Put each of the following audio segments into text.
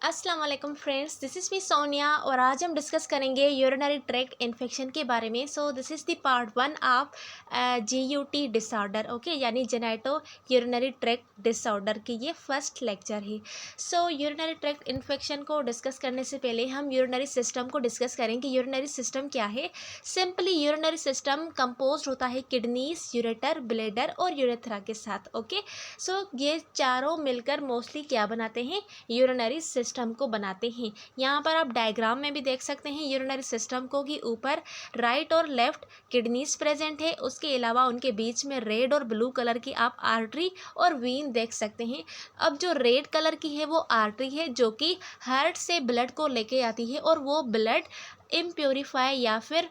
अस्सलाम वालेकुम friends, this is me Sonia और आज हम डिस्कस करेंगे यूरिनरी ट्रैक्ट इन्फेक्शन के बारे में। So this is the part one of GUT disorder, okay, यानी जेनेटो यूरिनरी ट्रैक्ट डिसऑर्डर की ये फर्स्ट लेक्चर है। सो यूरिनरी ट्रैक्ट इन्फेक्शन को डिस्कस करने से पहले हम यूरिनरी सिस्टम को डिस्कस करें कि यूरिनरी सिस्टम क्या है। सिंपली यूरिनरी सिस्टम कंपोज होता है किडनीज, यूरेटर, ब्लैडर और यूरेथ्रा के साथ, ओके। सो ये चारों मिलकर मोस्टली क्या बनाते हैं, यूरिनरी सिस्टम को बनाते हैं। यहाँ पर आप डायग्राम में भी देख सकते हैं यूरिनरी सिस्टम को कि ऊपर राइट और लेफ्ट किडनीज प्रेजेंट है, उसके अलावा उनके बीच में रेड और ब्लू कलर की आप आर्टरी और वीन देख सकते हैं। अब जो रेड कलर की है वो आर्टरी है जो कि हार्ट से ब्लड को लेके आती है और वो ब्लड इम्प्योरीफाई या फिर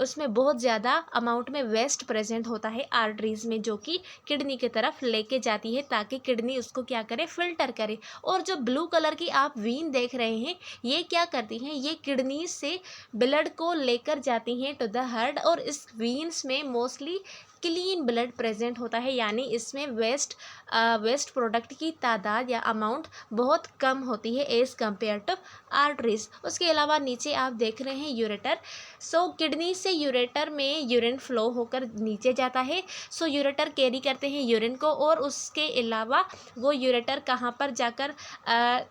उसमें बहुत ज़्यादा अमाउंट में वेस्ट प्रेजेंट होता है आर्टरीज में, जो कि किडनी की तरफ लेके जाती है ताकि किडनी उसको क्या करे, फिल्टर करे। और जो ब्लू कलर की आप वीन देख रहे हैं ये क्या करती हैं, ये किडनी से ब्लड को लेकर जाती हैं टू द हार्ट और इस वीन्स में मोस्टली क्लीन ब्लड प्रेजेंट होता है, यानी इसमें वेस्ट प्रोडक्ट की तादाद या अमाउंट बहुत कम होती है एज़ कम्पेयर टू आर्टरीज। उसके अलावा नीचे आप देख रहे हैं यूरेटर। सो किडनी से यूरेटर में यूरिन फ्लो होकर नीचे जाता है। सो यूरेटर कैरी करते हैं यूरिन को और उसके अलावा वो यूरेटर कहाँ पर जाकर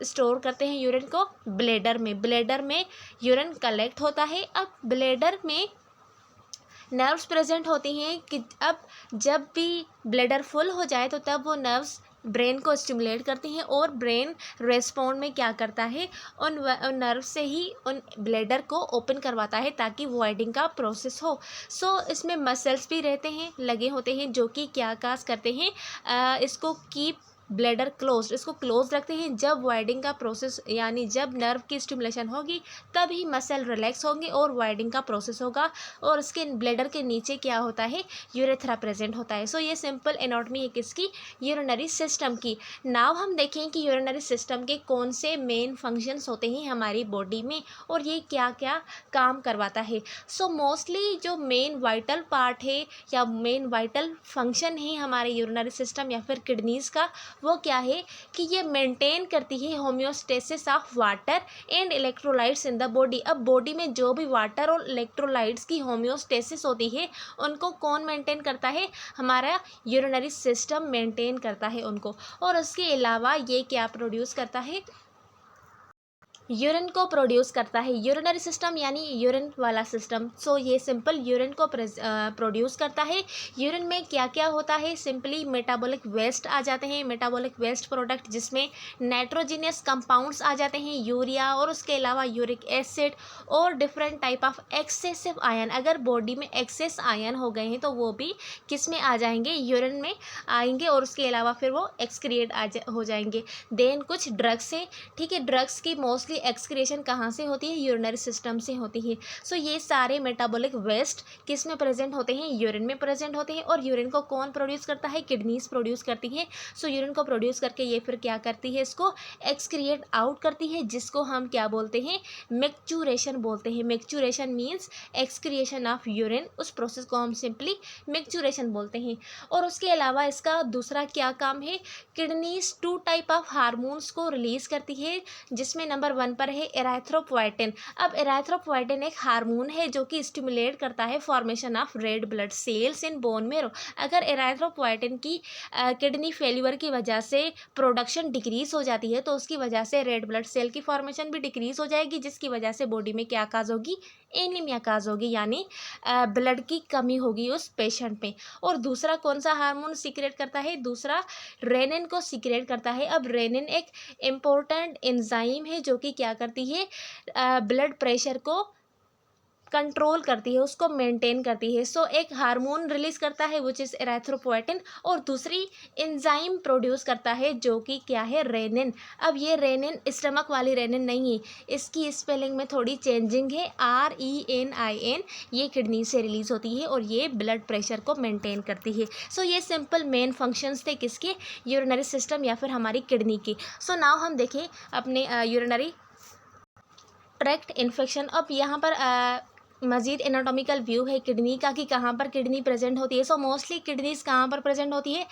स्टोर करते हैं यूरिन को, ब्लेडर में यूरिन कलेक्ट होता है। अब ब्लेडर में नर्व्स प्रेजेंट होती हैं कि अब जब भी ब्लेडर फुल हो जाए तो तब वो नर्व्स ब्रेन को स्टिमुलेट करती हैं और ब्रेन रेस्पॉन्ड में क्या करता है, उन नर्व से ही उन ब्लेडर को ओपन करवाता है ताकि वॉइडिंग का प्रोसेस हो। सो इसमें मसल्स भी रहते हैं, लगे होते हैं, जो कि क्या काज करते हैं, इसको कीप ब्लेडर क्लोज, इसको क्लोज रखते हैं। जब वाइडिंग का प्रोसेस यानी जब नर्व की स्टिमुलेशन होगी तभी मसल रिलैक्स होंगे और वाइडिंग का प्रोसेस होगा। और इसके ब्लेडर के नीचे क्या होता है, यूरेथ्रा प्रेजेंट होता है। सो ये सिंपल एनाटॉमी है किसकी, यूरिनरी सिस्टम की। नाउ हम देखें कि यूरिनरी सिस्टम के कौन से मेन फंक्शंस होते हैं हमारी बॉडी में और ये क्या क्या काम करवाता है। सो मोस्टली जो मेन वाइटल पार्ट है या मेन वाइटल फंक्शन है हमारे यूरिनरी सिस्टम या फिर किडनीज का, वो क्या है कि ये मेंटेन करती है homeostasis of water and electrolytes in the body. अब बॉडी में जो भी वाटर और इलेक्ट्रोलाइट्स की होम्योस्टेसिस होती है उनको कौन मेंटेन करता है, हमारा यूरिनरी सिस्टम मेंटेन करता है उनको। और उसके अलावा ये क्या प्रोड्यूस करता है, यूरिन को प्रोड्यूस करता है। यूरिनरी सिस्टम यानी यूरिन वाला सिस्टम। सो ये सिंपल यूरिन को प्रोड्यूस करता है। यूरिन में क्या क्या होता है, सिंपली मेटाबॉलिक वेस्ट आ जाते हैं, मेटाबॉलिक वेस्ट प्रोडक्ट जिसमें नाइट्रोजिनियस कंपाउंड्स आ जाते हैं, यूरिया और उसके अलावा यूरिक एसिड और different type of excessive ion. अगर बॉडी में एक्सेस आयन हो गए हैं तो वो भी किस में आ जाएंगे, यूरिन में आएंगे और उसके अलावा फिर वो एक्सक्रिएट हो जाएंगे। देन कुछ ड्रग्स हैं, ठीक है, ड्रग्स की मोस्टली एक्सक्रिएशन कहाँ से होती है, यूरिनरी सिस्टम से होती है। सो ये सारे मेटाबॉलिक वेस्ट किस में प्रेजेंट होते हैं, यूरिन में प्रेजेंट होते हैं। और यूरिन को कौन प्रोड्यूस करता है, किडनीज प्रोड्यूस करती है। सो यूरिन को प्रोड्यूस करके ये फिर क्या करती है, इसको एक्सक्रिएट आउट करती है, जिसको हम क्या बोलते हैं, मिक्चुरेशन बोलते हैं। Micturition means excretion of urine, उस प्रोसेस को हम सिंपली मिक्चुरेशन बोलते हैं। और उसके अलावा इसका दूसरा क्या काम है, kidneys two type of hormones को रिलीज करती है, जिसमें नंबर 1 पर है एराथ्रोपोएटिन। अब एराथ्रोपोएटिन एक हार्मोन है जो कि स्टिमुलेट करता है formation of red blood cells in bone marrow. अगर एराथ्रोपोएटिन की किडनी फेल्यूर की वजह से प्रोडक्शन डिक्रीज हो जाती है तो उसकी वजह से रेड ब्लड सेल की फॉर्मेशन भी डिक्रीज हो जाएगी, जिसकी वजह से बॉडी में क्या काज होगी, एनीमिया काज होगी, यानी ब्लड की कमी होगी उस पेशेंट में। और दूसरा कौन सा हार्मोन सीक्रेट करता है, दूसरा रेनिन को सीक्रेट करता है। अब रेनिन एक इम्पोर्टेंट एंजाइम है जो कि क्या करती है, ब्लड प्रेशर को कंट्रोल करती है, उसको मेंटेन करती है। सो एक हार्मोन रिलीज करता है विच इज़ एराथ्रोपोएटिन और दूसरी एंजाइम प्रोड्यूस करता है जो कि क्या है, रेनिन। अब ये रेनिन स्टमक वाली रेनिन नहीं है, इसकी स्पेलिंग में थोड़ी चेंजिंग है, RENIN। ये किडनी से रिलीज होती है और ये ब्लड प्रेशर को मेंटेन करती है। सो ये सिंपल मेन फंक्शंस थे किसके, यूरिनरी सिस्टम या फिर हमारी किडनी की। सो नाउ हम देखें अपने यूरिनरी ट्रैक्ट इन्फेक्शन। अब यहाँ पर मज़ीद एनाटॉमिकल व्यू है किडनी का कि कहाँ पर किडनी प्रेजेंट होती है। सो मोस्टली किडनीज कहाँ पर प्रेजेंट होती है,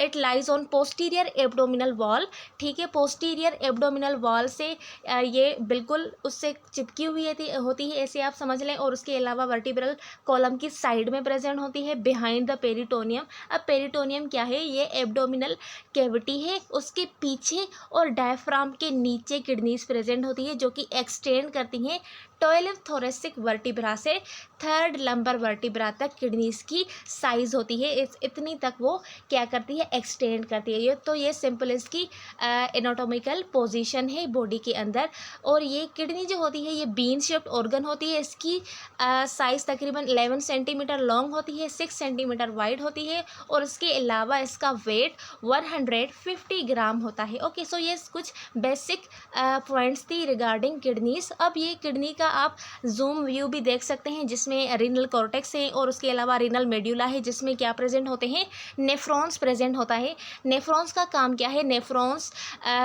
it lies on posterior abdominal wall, ठीक है। पोस्टीरियर एब्डोमिनल वॉल से ये बिल्कुल उससे चिपकी हुई होती है, ऐसे आप समझ लें। और उसके अलावा वर्टिब्रल कॉलम की साइड में प्रेजेंट होती है, बिहाइंड द पेरिटोनियम। अब पेरिटोनियम क्या है, ये एब्डोमिनल कैविटी है, उसके पीछे और डायफ्राम के नीचे किडनीज प्रेजेंट होती है, जो कि एक्सटेंड करती हैं 12 थोरेसिक वर्टिब्रा से 3rd लंबर वर्टिब्रा तक किडनीज की साइज होती है। इतनी तक वो क्या करती है, एक्सटेंड करती है। ये सिंपल इसकी एनाटॉमिकल पोजीशन है बॉडी के अंदर। और ये किडनी जो होती है ये बीन शेप्ड ऑर्गन होती है। इसकी साइज़ तकरीबन 11 सेंटीमीटर लॉन्ग होती है, 6 सेंटीमीटर वाइड होती है। और इसके अलावा इसका वेट 150 ग्राम होता है। ओके, सो ये कुछ बेसिक पॉइंट्स थी रिगार्डिंग किडनीज। अब ये किडनी का आप जूम व्यू भी देख सकते हैं, जिसमें रीनल कॉर्टेक्स है और उसके अलावा रीनल मेड्यूला है, जिसमें क्या प्रेजेंट होते हैं, नेफ्रॉन्स प्रेजेंट होता है। नेफ्रॉन्स का काम क्या है, नेफ्रॉन्स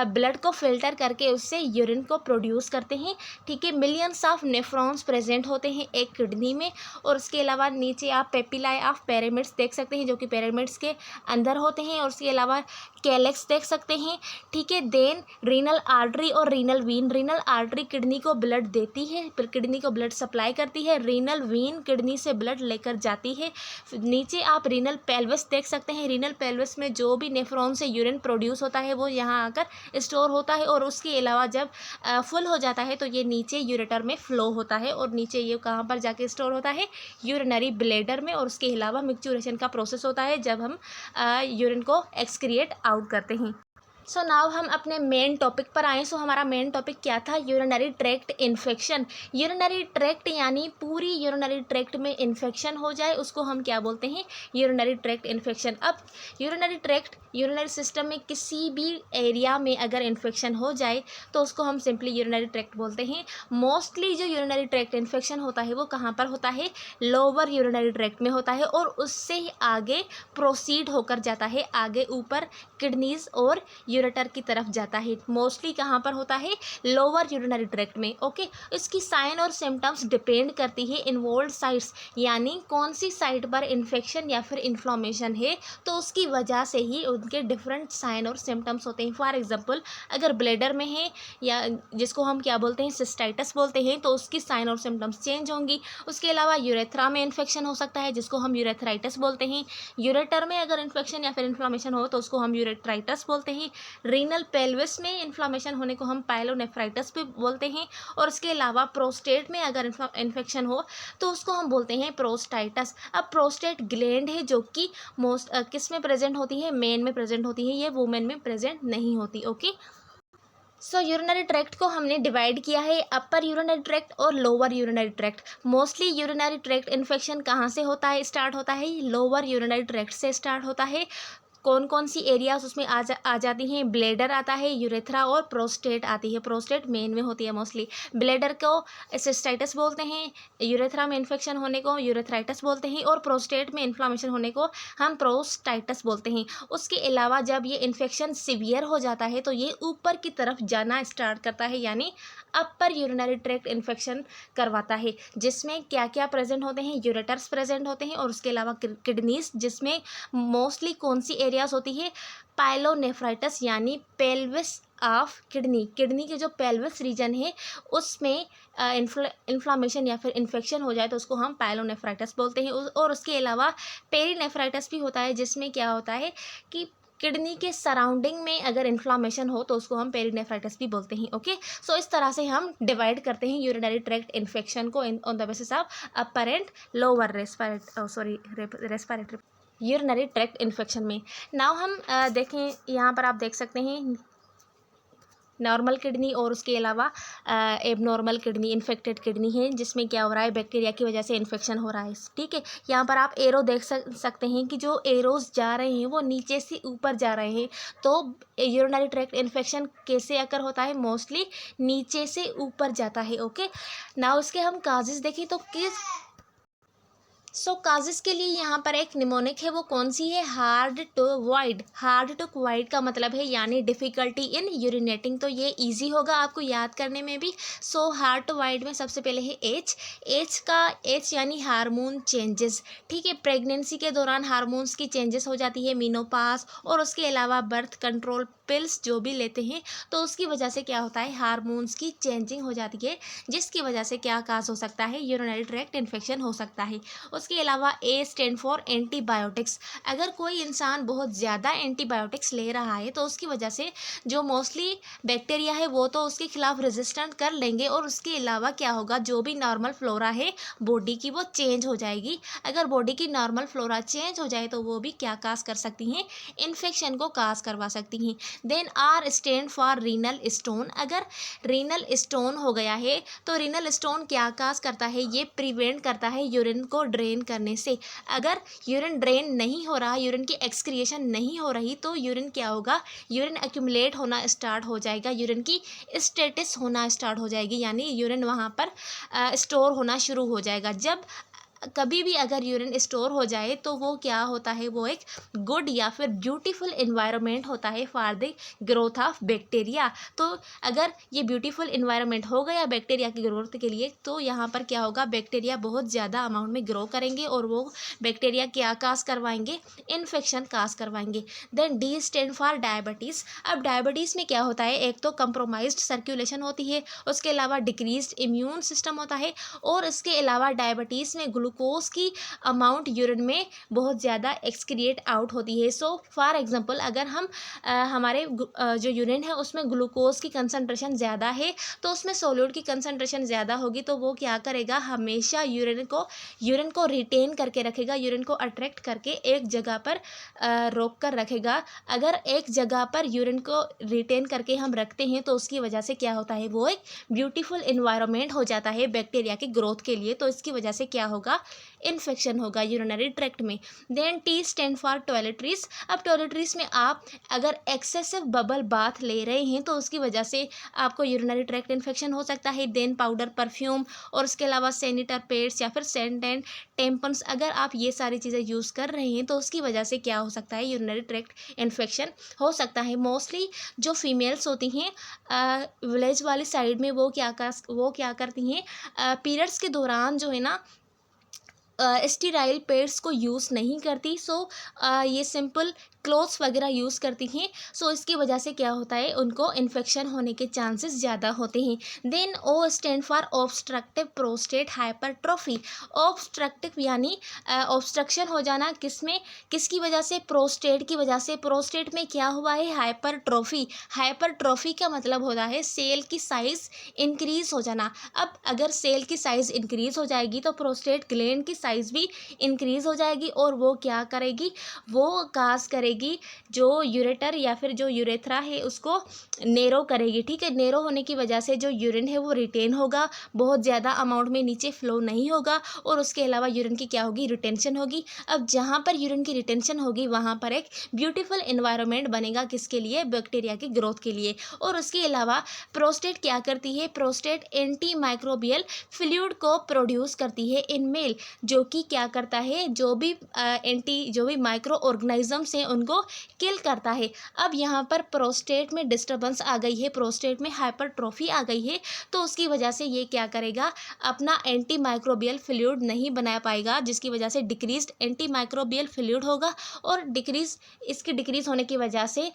ब्लड को फिल्टर करके उससे यूरिन को प्रोड्यूस करते हैं, ठीक है। मिलियंस ऑफ नेफ्रॉन्स प्रेजेंट होते हैं एक किडनी में। और उसके अलावा नीचे आप पेपिलाई ऑफ पिरामिड्स देख सकते हैं, जो कि पिरामिड्स के अंदर होते हैं। और उसके अलावा कैलेक्स देख सकते हैं, ठीक है। देन रीनल आर्टरी और renal vein. Renal artery kidney को ब्लड देती है, किडनी को ब्लड सप्लाई करती है। रीनल वीन किडनी से ब्लड लेकर जाती है। नीचे आप रीनल पेल्विस देख सकते हैं। रीनल पेल्विस में जो भी नेफ्रॉन से यूरिन प्रोड्यूस होता है वो यहाँ आकर स्टोर होता है। और उसके अलावा जब फुल हो जाता है तो ये नीचे यूरेटर में फ्लो होता है। और नीचे ये कहाँ पर जाके स्टोर होता है, यूरिनरी ब्लैडर में। और उसके अलावा मिक्चुरेशन का प्रोसेस होता है जब हम यूरिन को एक्सक्रिएट आउट करते हैं। सो नाउ हम अपने मेन टॉपिक पर आए। सो हमारा मेन टॉपिक क्या था, urinary tract infection. Urinary tract यानी पूरी यूरिनरी ट्रैक्ट में इन्फेक्शन हो जाए उसको हम क्या बोलते हैं, यूरिनरी ट्रैक्ट इन्फेक्शन। अब यूरिनरी ट्रैक्ट, यूरिनरी सिस्टम में किसी भी एरिया में अगर इन्फेक्शन हो जाए तो उसको हम सिंपली यूरिनरी ट्रैक्ट बोलते हैं। मोस्टली जो यूरिनरी ट्रैक्ट इन्फेक्शन होता है वो कहाँ पर होता है, लोअर यूरिनरी ट्रैक्ट में होता है। और उससे ही आगे प्रोसीड होकर जाता है, आगे ऊपर किडनीज और यूरेटर की तरफ जाता है। मोस्टली कहाँ पर होता है, लोअर यूरिनरी ट्रैक्ट में। ओके, इसकी साइन और सिम्टम्स डिपेंड करती है इन्वॉल्व्ड साइट्स, यानी कौन सी साइट पर इन्फेक्शन या फिर इन्फ्लामेशन है तो उसकी वजह से ही उनके डिफरेंट साइन और सिम्टम्स होते हैं। फॉर एग्जांपल अगर ब्लैडर में है या जिसको हम क्या बोलते हैं, सिस्टाइटिस बोलते हैं, तो उसकी साइन और सिम्टम्स चेंज होंगी। उसके अलावा यूरेथ्रा में इन्फेक्शन हो सकता है जिसको हम यूरेथ्राइटिस बोलते हैं। यूरेटर में अगर इन्फेक्शन या फिर इन्फ्लामेशन हो तो उसको हम यूरेथ्राइटिस बोलते हैं। रीनल पेल्विस में इन्फ्लामेशन होने को हम पाइलोनेफ्राइटिस भी बोलते हैं। और उसके अलावा प्रोस्टेट में अगर इन्फेक्शन हो तो उसको हम बोलते हैं प्रोस्टाइटिस। अब प्रोस्टेट ग्लैंड है जो कि किस में प्रेजेंट होती है, मेन में प्रेजेंट होती है, ये वुमेन में प्रेजेंट नहीं होती। ओके, सो यूरिनरी ट्रैक्ट को हमने डिवाइड किया है अपर यूरिनरी ट्रैक्ट और lower urinary tract. Mostly urinary tract infection कहाँ से होता है, स्टार्ट होता है, लोअर यूरिनरी ट्रैक्ट से स्टार्ट होता है। कौन कौन सी एरियाज उसमें आ जाती हैं, ब्लैडर आता है, यूरेथ्रा और प्रोस्टेट आती है। प्रोस्टेट मेन में होती है मोस्टली। ब्लैडर को सिस्टाइटिस बोलते हैं, यूरेथ्रा में इन्फेक्शन होने को यूरेथ्राइटिस बोलते हैं, और प्रोस्टेट में इन्फ्लामेशन होने को हम प्रोस्टाइटिस बोलते हैं। उसके अलावा जब ये इन्फेक्शन सीवियर हो जाता है तो ये ऊपर की तरफ जाना स्टार्ट करता है, यानी अपर यूरिनरी ट्रैक्ट इन्फेक्शन करवाता है, जिसमें क्या क्या प्रेजेंट होते हैं, यूरेटर्स प्रेजेंट होते हैं। और उसके अलावा किडनीज, जिसमें मोस्टली कौन सी एरियाज होती है, पाइलोनेफ्राइटिस यानी पेल्विस ऑफ किडनी। किडनी के जो पेल्विस रीजन है उसमें इन्फ्लामेशन या फिर इन्फेक्शन हो जाए तो उसको हम पाइलोनेफ्राइटिस बोलते हैं। और उसके अलावा पेरीनेफ्राइटिस भी होता है, जिसमें क्या होता है कि किडनी के सराउंडिंग में अगर इन्फ्लामेशन हो तो उसको हम पेरीनेफ्राइटिस भी बोलते हैं। ओके, सो इस तरह से हम डिवाइड करते हैं यूरिनरी ट्रैक्ट इन्फेक्शन को on the basis of upper and lower respiratory urinary tract infection में। नाउ हम देखें, यहाँ पर आप देख सकते हैं नॉर्मल किडनी और उसके अलावा एबनॉर्मल किडनी, इन्फेक्टेड किडनी है, जिसमें क्या हो रहा है, बैक्टीरिया की वजह से इन्फेक्शन हो रहा है। ठीक है, यहाँ पर आप एरो देख सकते हैं कि जो एरोज जा रहे हैं वो नीचे से ऊपर जा रहे हैं। तो यूरिनरी ट्रैक्ट इन्फेक्शन कैसे अकर होता है, मोस्टली नीचे से ऊपर जाता है। ओके, नाउ इसके हम काजेज देखें तो सो काजेस के लिए यहाँ पर एक निमोनिक है, वो कौन सी है? Hard to void. Hard to void का मतलब है यानी डिफ़िकल्टी इन यूरिनेटिंग, तो ये इजी होगा आपको याद करने में भी। सो हार्ड टू वॉइड में सबसे पहले है एच। एच यानी हार्मोन चेंजेस, ठीक है। प्रेगनेंसी के दौरान हार्मोन्स की चेंजेस हो जाती है, मीनोपास, और उसके अलावा बर्थ कंट्रोल पिल्स जो भी लेते हैं तो उसकी वजह से क्या होता है, हार्मोन्स की चेंजिंग हो जाती है, जिसकी वजह से क्या काज हो सकता है, यूरिनरी ट्रैक्ट इन्फेक्शन हो सकता है। उसके अलावा ए स्टैंड फॉर एंटीबायोटिक्स। अगर कोई इंसान बहुत ज़्यादा एंटीबायोटिक्स ले रहा है तो उसकी वजह से जो मोस्टली बैक्टीरिया है वो तो उसके खिलाफ रेजिस्टेंट कर लेंगे, और उसके अलावा क्या होगा, जो भी नॉर्मल फ्लोरा है बॉडी की वो चेंज हो जाएगी। अगर बॉडी की नॉर्मल फ्लोरा चेंज हो जाए तो वो भी क्या काज कर सकती हैं, इन्फेक्शन को काज करवा सकती हैं। Then R stand for renal stone. अगर रीनल स्टोन हो गया है तो रीनल स्टोन क्या काज करता है, ये प्रिवेंट करता है यूरिन को ड्रेन करने से। अगर यूरिन ड्रेन नहीं हो रहा, यूरिन की एक्सक्रिएशन नहीं हो रही, तो यूरिन क्या होगा, यूरिन एक्यूमुलेट होना स्टार्ट हो जाएगा, यूरिन की स्टेटिस होना स्टार्ट हो जाएगी, यानी यूरिन वहाँ पर स्टोर होना शुरू हो जाएगा। जब कभी भी अगर यूरिन स्टोर हो जाए तो वो क्या होता है, वो एक गुड या फिर ब्यूटीफुल इन्वायरमेंट होता है for the growth of bacteria. तो अगर ये ब्यूटीफुल इन्वायरमेंट हो गया बैक्टीरिया की ग्रोथ के लिए, तो यहाँ पर क्या होगा, बैक्टीरिया बहुत ज़्यादा अमाउंट में ग्रो करेंगे, और वो बैक्टीरिया क्या काज करवाएंगे, इन्फेक्शन काज करवाएंगे। Then D stand for diabetes. अब डायबिटीज़ में क्या होता है, एक तो कंप्रोमाइज्ड सर्कुलेशन होती है, उसके अलावा डिक्रीज्ड इम्यून सिस्टम होता है, और इसके अलावा डायबिटीज़ में ग्लूकोज की अमाउंट यूरिन में बहुत ज़्यादा एक्सक्रिएट आउट होती है। सो फॉर एग्जांपल अगर हम हमारे जो यूरिन है उसमें ग्लूकोज की कंसंट्रेशन ज़्यादा है, तो उसमें सोल्यूट की कंसंट्रेशन ज़्यादा होगी, तो वो क्या करेगा, हमेशा यूरिन को रिटेन करके रखेगा, यूरिन को अट्रैक्ट करके एक जगह पर रोक कर रखेगा। अगर एक जगह पर यूरिन को रिटेन करके हम रखते हैं तो उसकी वजह से क्या होता है, वो एक ब्यूटीफुल इन्वायरमेंट हो जाता है बैक्टीरिया की ग्रोथ के लिए, तो इसकी वजह से क्या होगा, इन्फेक्शन होगा यूरिनरी ट्रैक्ट में। Then T stand for toiletries. अब टॉयलेटरीज में आप अगर एक्सेसिव बबल बाथ ले रहे हैं तो उसकी वजह से आपको यूरिनरी ट्रैक्ट इन्फेक्शन हो सकता है। देन पाउडर, परफ्यूम, और उसके अलावा सैनिटर पैड्स या फिर सेंट एंड टेम्पन्स, अगर आप ये सारी चीज़ें यूज़ कर रहे हैं तो उसकी वजह से क्या हो सकता है, यूरिनरी ट्रैक्ट इन्फेक्शन हो सकता है। मोस्टली जो फीमेल्स होती हैं विलेज वाली साइड में, वो क्या करती हैं, पीरियड्स के दौरान जो है ना स्टीराइल पैड्स को यूज़ नहीं करती। सो ये सिंपल क्लोथ्स वगैरह यूज़ करती हैं। सो इसकी वजह से क्या होता है, उनको इन्फेक्शन होने के चांसेस ज़्यादा होते हैं। Then O stand for obstructive prostate hypertrophy. Obstructive यानी ऑब्स्ट्रक्शन हो जाना, किसकी वजह से, प्रोस्टेट की वजह से। प्रोस्टेट में क्या हुआ है, हाइपरट्रोफी। हाइपरट्रोफी का मतलब होता है सेल की साइज़ इंक्रीज हो जाना। अब अगर सेल की साइज़ इंक्रीज हो जाएगी तो प्रोस्टेट ग्लैंड की साइज़ भी इंक्रीज हो जाएगी, और वो क्या करेगी, वो काज करेगी, जो यूरेटर या फिर जो यूरेथ्रा है उसको नेरो करेगी, ठीक है। नेरो होने की वजह से जो यूरिन है वो रिटेन होगा, बहुत ज़्यादा अमाउंट में नीचे फ्लो नहीं होगा, और उसके अलावा यूरिन की क्या होगी, रिटेंशन होगी। अब जहाँ पर यूरिन की रिटेंशन होगी वहाँ पर एक ब्यूटीफुल इन्वायरमेंट बनेगा, किसके लिए, बैक्टीरिया की ग्रोथ के लिए। और उसके अलावा प्रोस्टेट क्या करती है, प्रोस्टेट एंटी माइक्रोबियल फ्लूइड को प्रोड्यूस करती है इन मेल, जो कि क्या करता है, जो भी माइक्रो ऑर्गेनिजम्स हैं उनको किल करता है। अब यहाँ पर प्रोस्टेट में डिस्टर्बेंस आ गई है, प्रोस्टेट में हाइपरट्रोफी आ गई है, तो उसकी वजह से ये क्या करेगा, अपना एंटी माइक्रोबियल फ्लूइड नहीं बना पाएगा, जिसकी वजह से डिक्रीज्ड एंटी माइक्रोबियल फ्लूइड होगा, और डिक्रीज होने की वजह से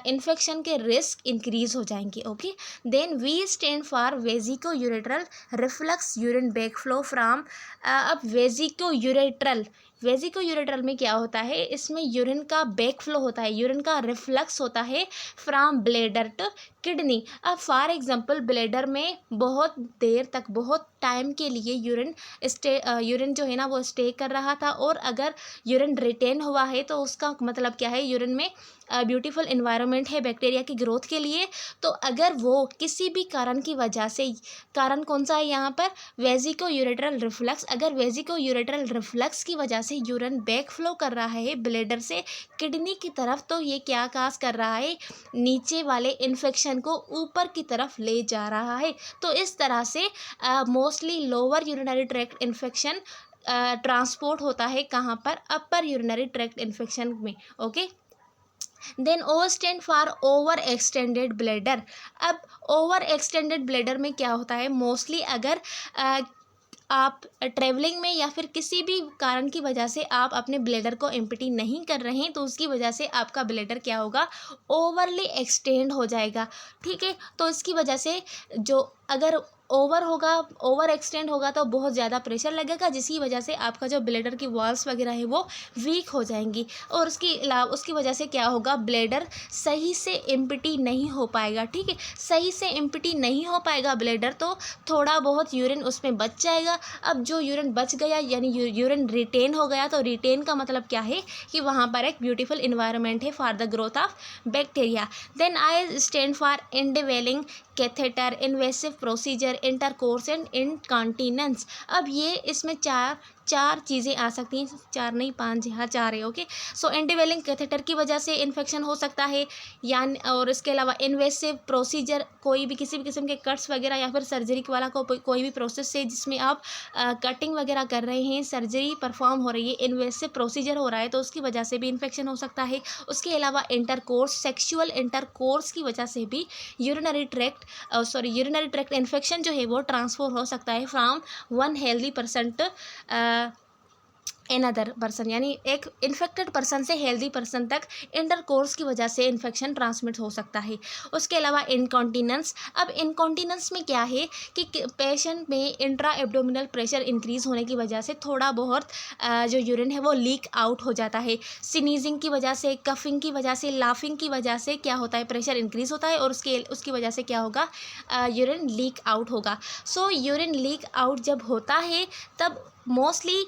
इन्फेक्शन के रिस्क इंक्रीज हो जाएंगे। Okay, then we stand for vesico ureteral reflux urine backflow from. अब वेजिको यूरेट्रल में क्या होता है, इसमें यूरिन का बैक फ्लो होता है, यूरिन का रिफ्लक्स होता है फ्रॉम ब्लेडर टू किडनी। अब फॉर एग्जांपल ब्लेडर में बहुत देर तक, बहुत टाइम के लिए यूरिन जो है ना वो स्टे कर रहा था, और अगर यूरिन रिटेन हुआ है तो उसका मतलब क्या है, यूरिन में ब्यूटीफुल इन्वायरमेंट है बैक्टीरिया की ग्रोथ के लिए। तो अगर वो किसी भी कारण की वजह से, कारण कौन सा है यहाँ पर, वेजिको यूरेट्रल रिफ्लक्स, अगर वेजिको यूरेट्रल रिफ्लक्स की वजह से यूरिन बैक फ्लो कर रहा है ब्लेडर से किडनी की तरफ, तो ये क्या काज कर रहा है, नीचे वाले इन्फेक्शन को ऊपर की तरफ ले जा रहा है। तो इस तरह से mostly lower urinary tract infection transport होता है कहाँ पर, अपर यूरिनरी ट्रैक्ट इन्फेक्शन में। Okay, then O stand for over extended bladder. अब ओवर एक्सटेंडेड ब्लैडर में क्या होता है, मोस्टली अगर आप ट्रेवलिंग में या फिर किसी भी कारण की वजह से आप अपने ब्लैडर को एम्प्टी नहीं कर रहे हैं, तो उसकी वजह से आपका ब्लैडर क्या होगा, ओवरली एक्सटेंड हो जाएगा। ठीक है, तो इसकी वजह से जो अगर ओवर होगा, ओवर एक्सटेंड होगा तो बहुत ज़्यादा प्रेशर लगेगा, जिसकी वजह से आपका जो ब्लैडर की वॉल्स वगैरह है वो वीक हो जाएंगी, और उसकी वजह से क्या होगा, ब्लैडर सही से एम्प्टी नहीं हो पाएगा। ठीक है, सही से एम्प्टी नहीं हो पाएगा ब्लैडर, तो थोड़ा बहुत यूरिन उसमें बच जाएगा। अब जो यूरिन बच गया यानी यूरिन रिटेन हो गया, तो रिटेन का मतलब क्या है कि वहाँ पर एक ब्यूटीफुल इन्वायरमेंट है for the growth of bacteria. Then I stand for indwelling catheter, invasive procedure, intercourse and incontinence. अब ये इसमें चार चीज़ें आ सकती हैं, चार नहीं पांच, यहाँ चार है। ओके, सो इंडिवेलिंग कैथेटर की वजह से इन्फेक्शन हो सकता है, यानी और इसके अलावा इन्वेसिव प्रोसीजर, कोई भी किसी भी किस्म के कट्स वगैरह या फिर सर्जरी वाला कोई भी प्रोसेस से जिसमें आप कटिंग वगैरह कर रहे हैं, सर्जरी परफॉर्म हो रही है, इन्वेसिव प्रोसीजर हो रहा है, तो उसकी वजह से भी इन्फेक्शन हो सकता है। उसके अलावा इंटरकोर्स, सेक्शुअल इंटरकोर्स की वजह से भी यूरिनरी ट्रैक्ट इन्फेक्शन जो है वो ट्रांसफर हो सकता है from one healthy person to another person, यानी एक इन्फेक्टेड पर्सन से हेल्दी पर्सन तक इंटरकोर्स की वजह से इन्फेक्शन ट्रांसमिट हो सकता है। उसके अलावा इनकॉन्टिनेंस। अब इनकॉन्टिनेंस में क्या है कि पेशेंट में इंट्रा एब्डोमिनल प्रेशर इंक्रीज होने की वजह से थोड़ा बहुत जो यूरिन है वो लीक आउट हो जाता है। स्नीजिंग की वजह से, कफिंग की वजह से, लाफिंग की वजह से क्या होता है, प्रेशर इंक्रीज होता है, और उसकी वजह से क्या होगा, यूरिन लीक आउट होगा। सो यूरिन लीक आउट जब होता है तब मोस्टली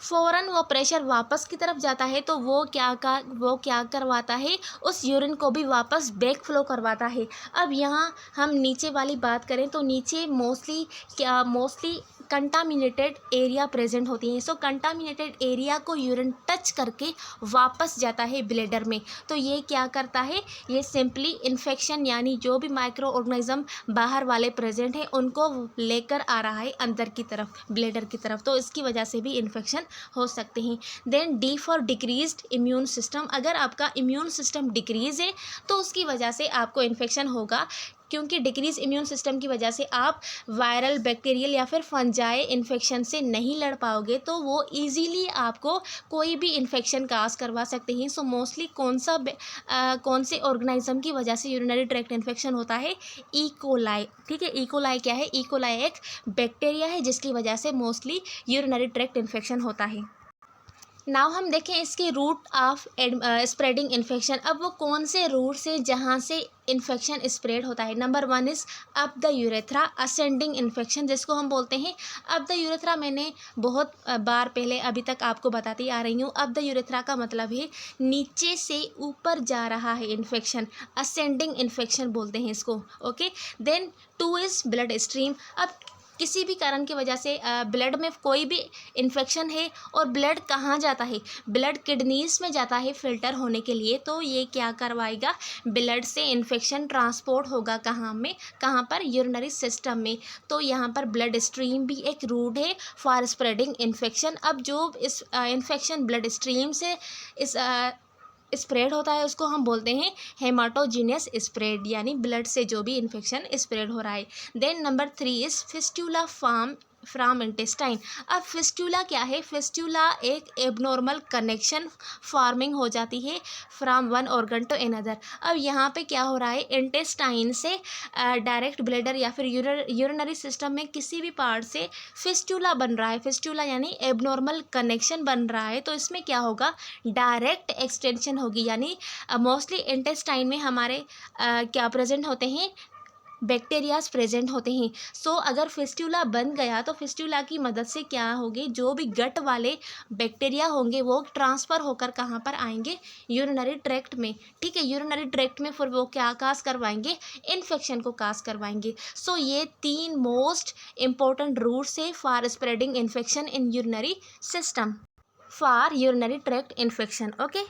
फ़ौरन वो प्रेशर वापस की तरफ जाता है, तो वो क्या करवाता है, उस यूरिन को भी वापस बैक फ्लो करवाता है। अब यहाँ हम नीचे वाली बात करें तो नीचे मोस्टली कंटामिनेटेड एरिया प्रेजेंट होती हैं। सो कंटामिनेटेड एरिया को यूरिन टच करके वापस जाता है ब्लैडर में, तो ये क्या करता है, ये सिंपली इन्फेक्शन यानी जो भी माइक्रो ऑर्गेनिज्म बाहर वाले प्रेजेंट हैं उनको लेकर आ रहा है अंदर की तरफ, ब्लैडर की तरफ, तो इसकी वजह से भी इन्फेक्शन हो सकते हैं। Then D for decreased immune system. अगर आपका इम्यून सिस्टम डिक्रीज है तो उसकी वजह से आपको इन्फेक्शन होगा, क्योंकि डिक्रीज इम्यून सिस्टम की वजह से आप वायरल, बैक्टीरियल या फिर फंजाई इन्फेक्शन से नहीं लड़ पाओगे, तो वो इजीली आपको कोई भी इन्फेक्शन काज करवा सकते हैं। सो मोस्टली कौन से ऑर्गेनिज्म की वजह से यूरिनरी ट्रैक्ट इन्फेक्शन होता है, ई कोलाई। ठीक है, ई कोलाई क्या है, ई कोलाई एक बैक्टीरिया है जिसकी वजह से मोस्टली यूरिनरी ट्रैक्ट इन्फेक्शन होता है। नाउ हम देखें इसकी रूट ऑफ स्प्रेडिंग इन्फेक्शन। अब वो कौन से रूट से जहाँ से इन्फेक्शन स्प्रेड होता है। Number 1 is up the urethra, ascending infection जिसको हम बोलते हैं। अप द यूरेथ्रा मैंने बहुत बार पहले अभी तक आपको बताती आ रही हूँ। अप द यूरेथ्रा का मतलब है नीचे से ऊपर जा रहा है इन्फेक्शन, असेंडिंग इन्फेक्शन बोलते हैं इसको। Okay, then 2 is blood stream. अब किसी भी कारण की वजह से ब्लड में कोई भी इन्फेक्शन है और ब्लड कहाँ जाता है, ब्लड किडनीज में जाता है फिल्टर होने के लिए, तो ये क्या करवाएगा, ब्लड से इन्फेक्शन ट्रांसपोर्ट होगा कहाँ पर, यूरिनरी सिस्टम में। तो यहाँ पर ब्लड स्ट्रीम भी एक रूट है फॉर स्प्रेडिंग इन्फेक्शन। अब जो इस इन्फेक्शन ब्लड स्ट्रीम से इस स्प्रेड होता है उसको हम बोलते हैं हेमाटोजीनियस स्प्रेड, यानी ब्लड से जो भी इन्फेक्शन स्प्रेड हो रहा है। Then number 3 is fistula from intestine. अब फिस्टुला क्या है, फिस्टुला एक एबनॉर्मल कनेक्शन फॉर्मिंग हो जाती है from one organ to another. अब यहाँ पे क्या हो रहा है, इंटेस्टाइन से डायरेक्ट ब्लैडर या फिर यूरिनरी सिस्टम में किसी भी पार्ट से फिस्टुला बन रहा है, फिस्टुला यानी एबनॉर्मल कनेक्शन बन रहा है, तो इसमें क्या होगा, डायरेक्ट एक्सटेंशन होगी। यानी मोस्टली इंटेस्टाइन में हमारे क्या प्रेजेंट होते हैं, बैक्टीरियाज प्रेजेंट होते हैं। सो अगर फिस्टुला बन गया तो फिस्टुला की मदद से क्या होगी, जो भी गट वाले बैक्टीरिया होंगे वो ट्रांसफ़र होकर कहाँ पर आएंगे, यूरिनरी ट्रैक्ट में। ठीक है, यूरिनरी ट्रैक्ट में फिर वो क्या काज करवाएंगे, इन्फेक्शन को काज करवाएंगे। सो ये 3 मोस्ट इम्पोर्टेंट रूट्स है for spreading infection in urinary system, for urinary tract infection. Okay,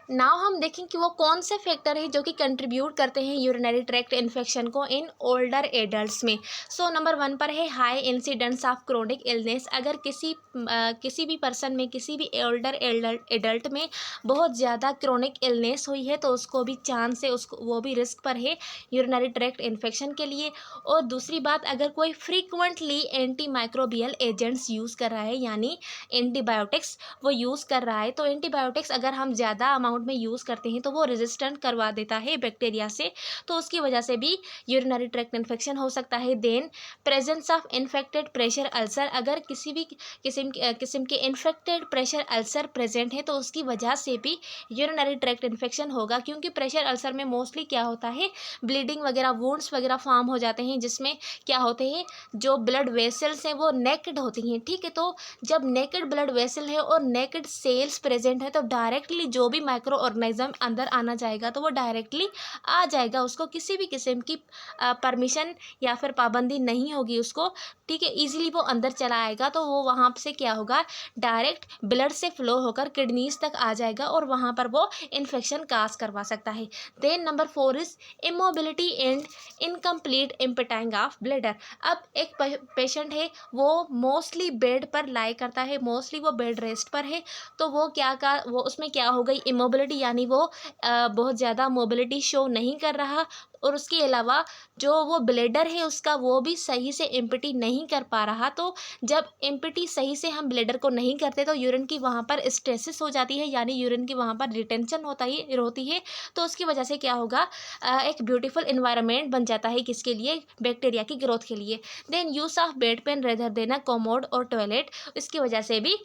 now हम देखें कि वो कौन से फैक्टर हैं जो कि कंट्रीब्यूट करते हैं यूरिनरी ट्रैक्ट इन्फेक्शन को इन ओल्डर एडल्ट्स में। सो नंबर 1 पर है high incidence of chronic illness. अगर किसी भी पर्सन में, किसी भी ओल्डर एडल्ट में बहुत ज़्यादा क्रोनिक इलनेस हुई है तो उसको भी चांस है, उसको वो भी रिस्क पर है यूरिनरी ट्रैक्ट इन्फेक्शन के लिए। और दूसरी बात, अगर कोई frequently anti microbial agents use कर रहा है, यानी एंटीबायोटिक्स वो यूज़ कर रहा है, तो एंटीबायोटिक्स अगर हम ज़्यादा अमाउंट में यूज़ करते हैं तो वो रेजिस्टेंट करवा देता है बैक्टीरिया से, तो उसकी वजह से भी यूरिनरी ट्रैक्ट इन्फेक्शन हो सकता है। Then presence of infected pressure ulcer. अगर किसी भी किस्म के इन्फेक्टेड प्रेशर अल्सर प्रेजेंट है तो उसकी वजह से भी यूरिनरी ट्रैक्ट इन्फेक्शन होगा, क्योंकि प्रेशर अल्सर में मोस्टली क्या होता है, ब्लीडिंग वगैरह, वुंड्स वगैरह फॉर्म हो जाते हैं, जिसमें क्या होते हैं, जो ब्लड वेसल्स हैं वो नेकेड होती हैं। ठीक है, तो जब नेकेड ब्लड वेसल है और नेकेड सेल्स प्रेजेंट है तो डायरेक्टली जो भी माइक्रो ऑर्गेनिज्म अंदर आना चाहेगा तो वो डायरेक्टली आ जाएगा, उसको किसी भी किस्म की परमिशन या फिर पाबंदी नहीं होगी उसको। ठीक है, इजीली वो अंदर चला आएगा, तो वो वहाँ से क्या होगा, डायरेक्ट ब्लड से फ्लो होकर किडनीज तक आ जाएगा और वहाँ पर वो इन्फेक्शन काज करवा सकता है। Then number 4 is immobility and incomplete emptying of bladder. अब एक पेशेंट है, वो मोस्टली बेड पर लाई करता है, मोस्टली वो बेड रेस्ट पर है, तो वो उसमें क्या हो गई, इमोबिलिटी, यानी वो बहुत ज़्यादा मोबिलिटी शो नहीं कर रहा, और उसके अलावा जो वो ब्लैडर है उसका वो भी सही से एम्प्टी नहीं कर पा रहा। तो जब एम्प्टी सही से हम ब्लैडर को नहीं करते तो यूरिन की वहाँ पर स्टेसिस हो जाती है, यानी यूरिन की वहाँ पर रिटेंशन होती है, तो उसकी वजह से क्या होगा, एक ब्यूटीफुल इन्वायरमेंट बन जाता है, किसके लिए, बैक्टीरिया की ग्रोथ के लिए। Then use of bed pan rather than a commode और टॉयलेट, इसकी वजह से भी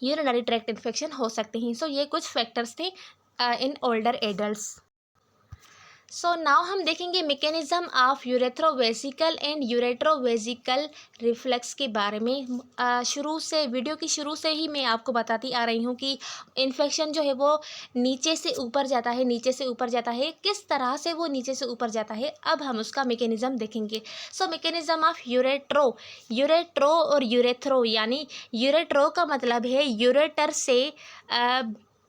यूरिनरी ट्रैक्ट इन्फेक्शन हो सकते हैं। सो ये कुछ फैक्टर्स थे in older adults. So now हम देखेंगे मैकेनिज्म ऑफ यूरेथ्रोवेसिकल एंड यूरेट्रोवेसिकल रिफ्लेक्स के बारे में। वीडियो की शुरू से ही मैं आपको बताती आ रही हूँ कि इन्फेक्शन जो है वो नीचे से ऊपर जाता है, नीचे से ऊपर जाता है, किस तरह से वो नीचे से ऊपर जाता है, अब हम उसका मैकेनिज्म देखेंगे। सो मैकेनिज्म ऑफ यूरेट्रो और यूरेथ्रो, यानी यूरेट्रो का मतलब है यूरेटर से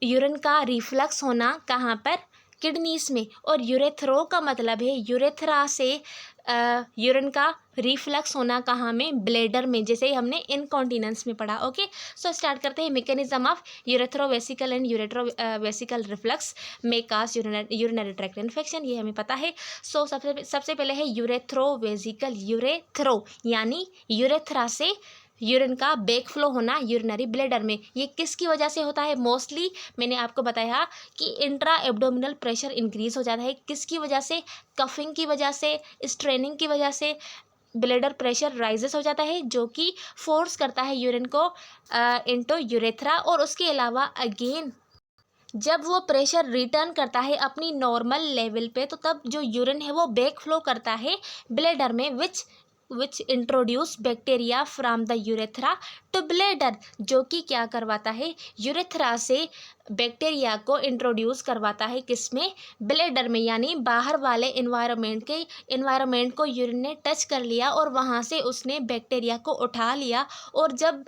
यूरिन का रिफ्लक्स होना, कहाँ पर, किडनीज में, और यूरेथ्रो का मतलब है यूरेथ्रा से यूरिन का रिफ्लक्स होना, कहाँ में, ब्लैडर में, जैसे हमने इनकॉन्टिनेंस में पढ़ा। ओके, सो स्टार्ट करते हैं। मैकेनिज्म ऑफ यूरेथ्रोवेसिकल एंड यूरेट्रोवेसिकल रिफ्लक्स में काज यूरिनरी ट्रैक्ट इन्फेक्शन, ये हमें पता है। सो सबसे पहले है यूरेथ्रोवेसिकल। यूरेथ्रो यानी यूरेथ्रा से यूरिन का बैक फ्लो होना यूरिनरी ब्लैडर में। ये किसकी वजह से होता है, मोस्टली मैंने आपको बताया कि इंट्रा एब्डोमिनल प्रेशर इंक्रीज हो जाता है, किसकी वजह से, कफिंग की वजह से, स्ट्रेनिंग की वजह से ब्लैडर प्रेशर राइजेस हो जाता है, जो कि फोर्स करता है यूरिन को इनटू यूरेथ्रा। और उसके अलावा अगेन जब वो प्रेशर रिटर्न करता है अपनी नॉर्मल लेवल पे, तो तब जो यूरिन है वो बैक फ्लो करता है ब्लैडर में, which introduce bacteria from the urethra to bladder, जो कि क्या करवाता है, यूरेथ्रा से बैक्टीरिया को इंट्रोड्यूस करवाता है, किसमें, ब्लैडर में, यानी बाहर वाले इन्वायरमेंट को यूरिन ने टच कर लिया और वहाँ से उसने बैक्टीरिया को उठा लिया। और जब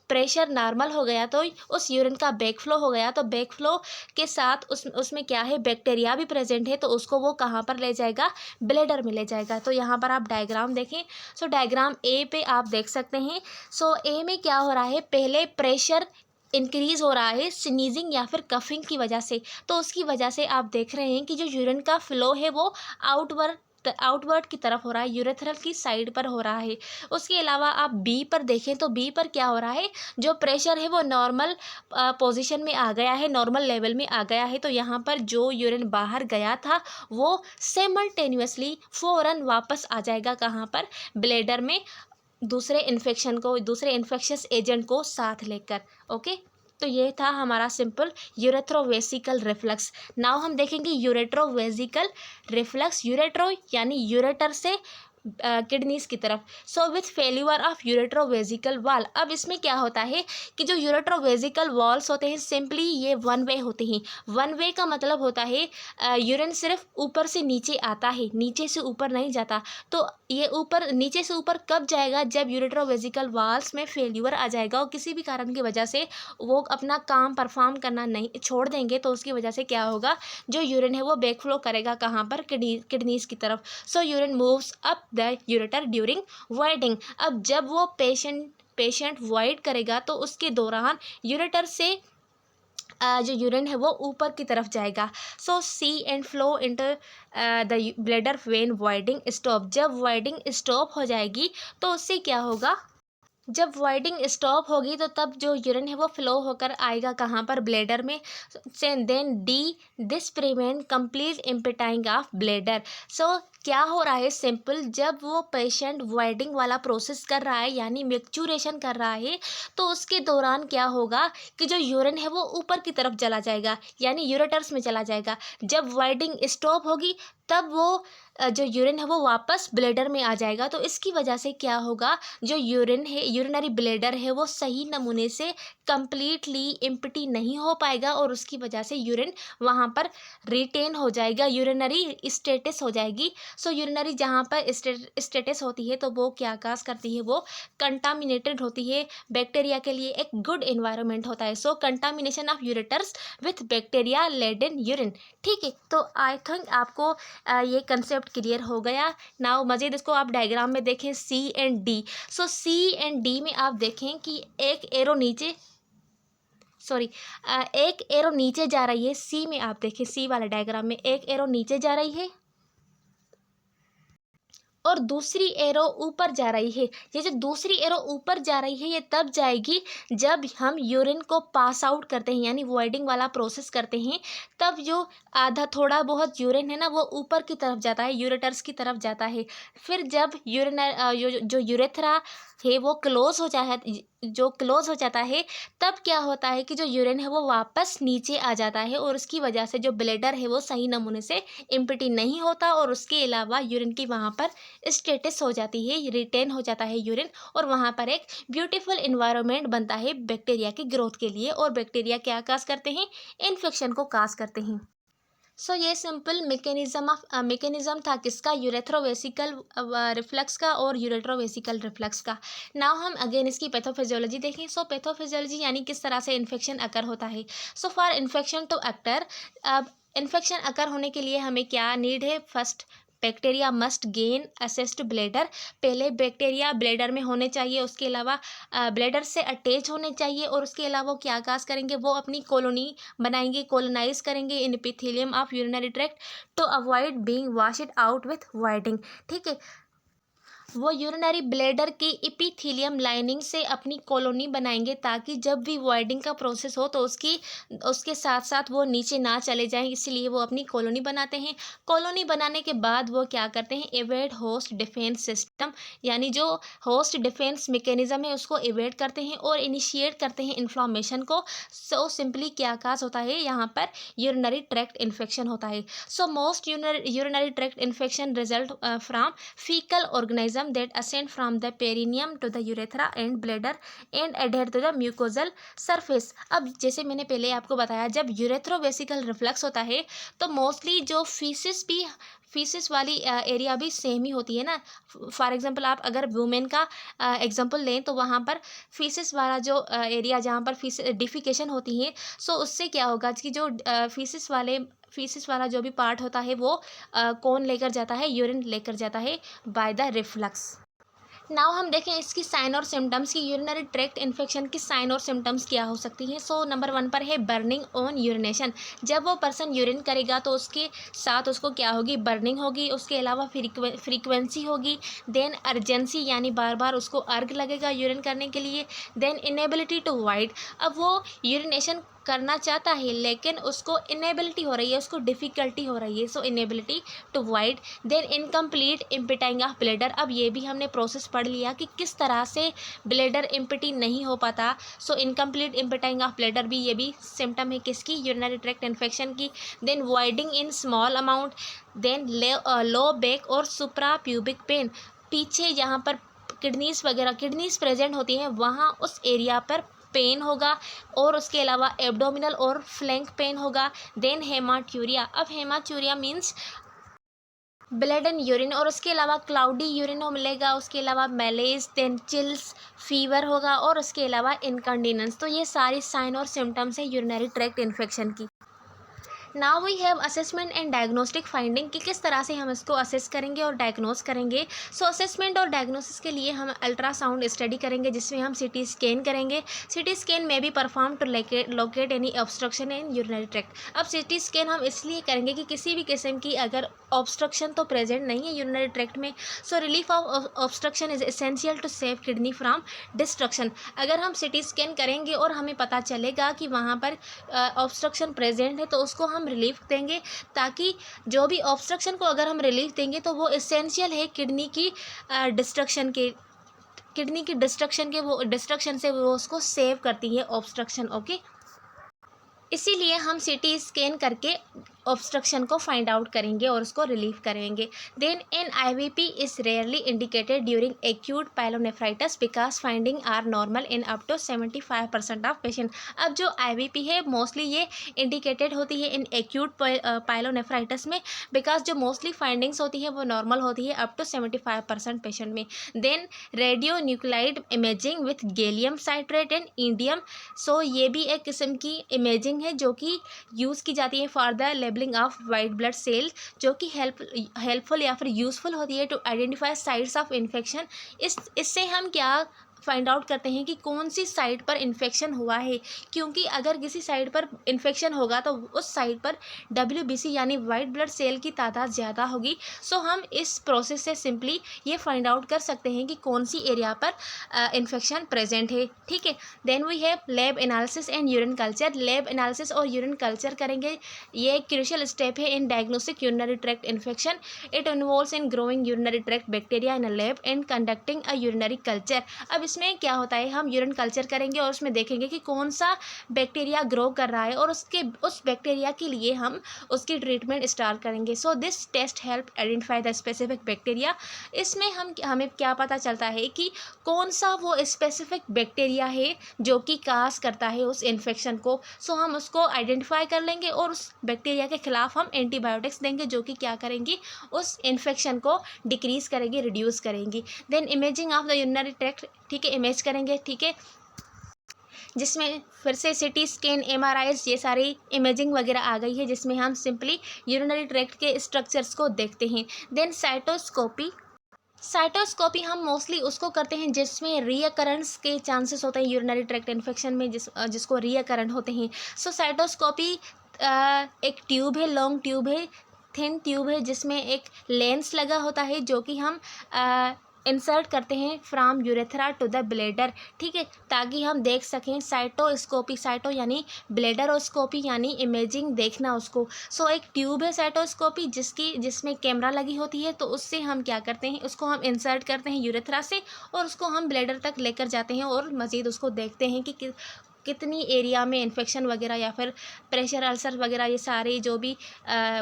प्रेशर नॉर्मल हो गया तो उस यूरिन का बैक फ्लो हो गया, तो बैक फ्लो के साथ उसमें क्या है, बैक्टीरिया भी प्रेजेंट है, तो उसको वो कहाँ पर ले जाएगा, ब्लैडर में ले जाएगा। तो यहाँ पर आप डायग्राम देखें। सो डायग्राम ए पे आप देख सकते हैं। सो ए में क्या हो रहा है, पहले प्रेशर इंक्रीज हो रहा है स्नीजिंग या फिर कफिंग की वजह से, तो उसकी वजह से आप देख रहे हैं कि जो यूरिन का फ्लो है वो आउटवर्ड की तरफ हो रहा है, यूरेथ्रल की साइड पर हो रहा है। उसके अलावा आप बी पर देखें तो बी पर क्या हो रहा है, जो प्रेशर है वो नॉर्मल पोजीशन में आ गया है, नॉर्मल लेवल में आ गया है, तो यहाँ पर जो यूरिन बाहर गया था वो सिमल्टेनियसली फ़ौरन वापस आ जाएगा, कहाँ पर, ब्लैडर में, दूसरे इन्फेक्शियस एजेंट को साथ लेकर। ओके, तो ये था हमारा सिंपल यूरेथ्रोवेसिकल रिफ्लक्स। नाउ हम देखेंगे यूरेट्रोवेसिकल रिफ्लक्स। यूरेट्रो यानी यूरेटर से किडनीज की तरफ। So with failure of ureterovesical wall, अब इसमें क्या होता है कि जो यूरेट्रोवेजिकल वॉल्स होते हैं सिंपली ये वन वे होते हैं। वन वे का मतलब होता है यूरिन सिर्फ ऊपर से नीचे आता है, नीचे से ऊपर नहीं जाता। तो ये ऊपर नीचे से ऊपर कब जाएगा, जब यूरेट्रोवेजिकल वॉल्स में फेल्यूर आ जाएगा और किसी भी कारण की वजह से वो अपना काम परफॉर्म करना नहीं छोड़ देंगे, तो उसकी वजह से क्या होगा, जो यूरिन है वो बैक फ्लो करेगा कहाँ पर, किडनीज की तरफ। So urine moves up the ureter during voiding. अब जब वो पेशेंट वॉइड करेगा तो उसके दौरान यूरेटर से जो यूरिन है वो ऊपर की तरफ जाएगा। So C and flow into the bladder when voiding stop. जब वॉइडिंग स्टॉप हो जाएगी तो उससे क्या होगा, जब वॉइडिंग स्टॉप होगी तो तब जो यूरिन है वो फ्लो होकर आएगा कहाँ पर, ब्लैडर में। Then D this prevent complete emptying of bladder. So क्या हो रहा है, सिंपल, जब वो पेशेंट वॉइडिंग वाला प्रोसेस कर रहा है यानी मिक्चुरेशन कर रहा है, तो उसके दौरान क्या होगा कि जो यूरिन है वो ऊपर की तरफ चला जाएगा यानी यूरेटर्स में चला जाएगा। जब वॉइडिंग स्टॉप होगी तब वो जो यूरिन है वो वापस ब्लैडर में आ जाएगा। तो इसकी वजह से क्या होगा, जो यूरिन है, यूरिनरी ब्लैडर है वो सही नमूने से कंप्लीटली एम्प्टी नहीं हो पाएगा और उसकी वजह से यूरिन वहाँ पर रिटेन हो जाएगा, यूरिनरी स्टेटस हो जाएगी। सो यूरिनरी जहाँ पर स्टेटस होती है तो वो क्या काज करती है, वो कंटामिनेटेड होती है, बैक्टीरिया के लिए एक गुड एनवायरनमेंट होता है। So contamination of ureters with bacteria laden urine. ठीक है, तो आई थिंक आपको ये कंसेप्ट क्लियर हो गया। नाउ मज़ीद इसको आप डायग्राम में देखें C and D. So C and D में आप देखें कि एक एरो नीचे एक एरो नीचे जा रही है। सी में आप देखें, सी वाले डायग्राम में एक एरो नीचे जा रही है और दूसरी एरो ऊपर जा रही है। ये जो दूसरी एरो ऊपर जा रही है ये तब जाएगी जब हम यूरिन को पास आउट करते हैं यानी वॉइडिंग वाला प्रोसेस करते हैं। तब जो आधा थोड़ा बहुत यूरिन है ना वो ऊपर की तरफ जाता है, यूरेटर्स की तरफ जाता है। फिर जब जो यूरेथ्रा है वो क्लोज हो जाता है तब क्या होता है कि जो यूरिन है वो वापस नीचे आ जाता है और उसकी वजह से जो ब्लैडर है वो सही नमूने से एम्प्टी नहीं होता और उसके अलावा यूरिन की वहाँ पर स्टेटस हो जाती है, रिटेन हो जाता है यूरिन और वहाँ पर एक ब्यूटीफुल इन्वायरमेंट बनता है बैक्टीरिया की ग्रोथ के लिए। और बैक्टीरिया क्या काज करते हैं, इन्फेक्शन को काज करते हैं। सो ये सिंपल मैकेनिज्म था किसका, यूरेथ्रोवेसिकल रिफ्लक्स का और यूरेट्रोवेसिकल रिफ्लक्स का। नाउ हम अगेन इसकी पैथोफिजियोलॉजी देखें। सो पैथोफिजियोलॉजी यानी किस तरह से इन्फेक्शन अकर होता है। So for infection to occur, अब इन्फेक्शन अकर होने के लिए हमें क्या नीड है, first bacteria must gain access to bladder. पहले बैक्टीरिया ब्लैडर में होने चाहिए, उसके अलावा ब्लैडर से अटैच होने चाहिए और उसके अलावा वो क्या काज करेंगे, वो अपनी कॉलोनी बनाएंगे, कॉलोनाइज करेंगे in epithelium of urinary tract to avoid being washed out with voiding. ठीक है, वो यूरिनरी ब्लैडर की एपिथेलियम लाइनिंग से अपनी कॉलोनी बनाएंगे ताकि जब भी वॉइडिंग का प्रोसेस हो तो उसके साथ साथ वो नीचे ना चले जाएं, इसलिए वो अपनी कॉलोनी बनाते हैं। कॉलोनी बनाने के बाद वो क्या करते हैं, एवेड होस्ट डिफेंस सिस्टम यानी जो होस्ट डिफेंस मैकेनिज्म है उसको एवेड करते हैं और इनिशिएट करते हैं इन्फ्लामेशन को। सो सिंपली क्या काज होता है, यहाँ पर यूरिनरी ट्रैक्ट इन्फेक्शन होता है। So most urinary tract infection result from faecal organism that ascend from the perineum to the urethra and bladder and adhere to the mucosal surface। अब जैसे मैंने पहले आपको बताया, जब यूरेथ्रोवेसिकल रिफ्लक्स होता है तो मोस्टली जो फीसिस वाली एरिया भी सेम ही होती है ना। फॉर एग्जांपल आप अगर वुमेन का एग्जांपल लें तो वहाँ पर फीसिस वाला जो एरिया जहाँ पर डिफिकेशन होती है, सो उससे क्या होगा कि जो फीसिस वाला जो भी पार्ट होता है वो कौन लेकर जाता है, यूरिन लेकर जाता है बाय द रिफ्लक्स। नाउ हम देखें इसकी साइन और सिम्टम्स की, यूरिनरी ट्रैक्ट इन्फेक्शन की साइन और सिम्टम्स क्या हो सकती हैं। सो नंबर 1 पर है बर्निंग ऑन यूरिनेशन। जब वो पर्सन यूरिन करेगा तो उसके साथ उसको क्या होगी, बर्निंग होगी, उसके अलावा फ्रीक्वेंसी होगी। देन अर्जेंसी यानी बार बार उसको अर्ग लगेगा यूरिन करने के लिए। देन इनेबिलिटी टू वाइड, अब वो यूरिनेशन करना चाहता है लेकिन उसको इनेबिलिटी हो रही है, उसको डिफ़िकल्टी हो रही है, so inability to void. Then incomplete emptying of bladder. अब ये भी हमने प्रोसेस पढ़ लिया कि किस तरह से ब्लैडर एम्पिटी नहीं हो पाता। So incomplete emptying of bladder भी, ये भी सिम्टम है किसकी, यूरिनरी ट्रैक्ट इन्फेक्शन की। Then voiding in small amount. Then low back और सुप्रा प्यूबिक पेन, पीछे जहाँ पर किडनीज वगैरह किडनीज प्रेजेंट होती हैं वहाँ उस एरिया पर पेन होगा, और उसके अलावा एब्डोमिनल और फ्लैंक पेन होगा। देन हेमाट्यूरिया। अब हेमाट्यूरिया मीन्स ब्लड एंड यूरिन, और उसके अलावा क्लाउडी यूरिन मिलेगा, उसके अलावा मैलेज, देन चिल्स, फीवर होगा, और उसके अलावा इनकंटीनेंस। तो ये सारी साइन और सिम्टम्स है यूरिनरी ट्रैक्ट इन्फेक्शन की। Now we have assessment and diagnostic finding, कि किस तरह से हम इसको असेस करेंगे और डायग्नोस करेंगे। सो असेसमेंट और डायग्नोसिस के लिए हम अल्ट्रासाउंड स्टडी करेंगे, जिसमें हम सीटी स्कैन करेंगे। सीटी स्कैन में be perform to locate any obstruction in urinary tract. अब सीटी स्कैन हम इसलिए करेंगे कि किसी भी किस्म की अगर ऑब्स्ट्रक्शन तो प्रेजेंट नहीं है यूरिनरी ट्रैक्ट में, so relief of obstruction is essential to save kidney from destruction. अगर हम सीटी स्कैन करेंगे और हमें पता चलेगा कि वहाँ पर ऑब्स्ट्रक्शन प्रेजेंट है, तो उसको हम रिलीफ देंगे, ताकि जो भी ऑब्स्ट्रक्शन को अगर हम रिलीफ देंगे तो वो एसेंशियल है किडनी की डिस्ट्रक्शन के, वो डिस्ट्रक्शन से वो उसको सेव करती है ऑब्स्ट्रक्शन। ओके, इसीलिए हम सीटी स्कैन करके ऑब्स्ट्रक्शन को फाइंड आउट करेंगे और उसको रिलीव करेंगे। Then an IVP is rarely indicated during acute pyelonephritis because finding are normal in up to 75% of patient. अब जो आईवीपी है मोस्टली ये इंडिकेटेड होती है इन एक्यूट पायलोनेफ्राइटिस में, बिकॉज जो मोस्टली फाइंडिंग्स होती है वो नॉर्मल होती है अप टू 75% पेशेंट में। Then radionuclide imaging with gallium citrate and indium. So ये भी एक किस्म की इमेजिंग है जो कि यूज़ की जाती है for the labeling of white blood cell, जो कि हेल्पफुल या फिर यूज़फुल होती है to identify sites of infection. इससे हम क्या फाइंड आउट करते हैं कि कौन सी साइट पर इन्फेक्शन हुआ है, क्योंकि अगर किसी साइट पर इन्फेक्शन होगा तो उस साइट पर WBC यानी वाइट ब्लड सेल की तादाद ज़्यादा होगी। सो हम इस प्रोसेस से सिंपली ये फाइंड आउट कर सकते हैं कि कौन सी एरिया पर इन्फेक्शन प्रेजेंट है। ठीक है, then we have lab analysis and urine culture. Lab analysis और यूरिन कल्चर करेंगे, ये एक क्रूशियल स्टेप है in diagnostic urinary tract infection. It involves in growing urinary tract bacteria in a lab and conducting a urinary culture. अब इसमें क्या होता है, हम यूरिन कल्चर करेंगे और उसमें देखेंगे कि कौन सा बैक्टीरिया ग्रो कर रहा है, और उस बैक्टीरिया के लिए हम उसकी ट्रीटमेंट स्टार्ट करेंगे। So this test help identify the specific bacteria. इसमें हमें क्या पता चलता है कि कौन सा वो स्पेसिफिक बैक्टीरिया है जो कि काज करता है उस इन्फेक्शन को। सो हम उसको आइडेंटिफाई कर लेंगे और उस बैक्टीरिया के खिलाफ हम एंटीबायोटिक्स देंगे, जो कि क्या करेंगी, उस इन्फेक्शन को डिक्रीज करेंगी, रिड्यूस करेंगी। Then imaging of the urinary tract, ठीक है, इमेज करेंगे, ठीक है, जिसमें फिर से सिटी स्कैन, MRIs, ये सारी इमेजिंग वगैरह आ गई है, जिसमें हम सिंपली यूरिनरी ट्रैक्ट के स्ट्रक्चर्स को देखते हैं। देन साइटोस्कोपी हम मोस्टली उसको करते हैं जिसमें रीअकरेंस के चांसेस होते हैं यूरिनरी ट्रैक्ट इन्फेक्शन में, जिसको रीअकरेंट होते हैं। सो साइटोस्कोपी एक ट्यूब है, लॉन्ग ट्यूब है, थिन ट्यूब है, जिसमें एक लेंस लगा होता है जो कि हम इंसर्ट करते हैं from urethra to the bladder, ठीक है, ताकि हम देख सकें। साइटोस्कोपी, साइटो यानी ब्लैडरोस्कोपी यानी इमेजिंग देखना उसको। सो एक ट्यूब है साइटोस्कोपी जिसमें कैमरा लगी होती है, तो उससे हम क्या करते हैं, उसको हम इंसर्ट करते हैं यूरेथ्रा से और उसको हम ब्लैडर तक लेकर जाते हैं और मज़ीद उसको देखते हैं कि कितनी एरिया में इन्फेक्शन वगैरह या फिर प्रेशर अल्सर वगैरह, ये सारे जो भी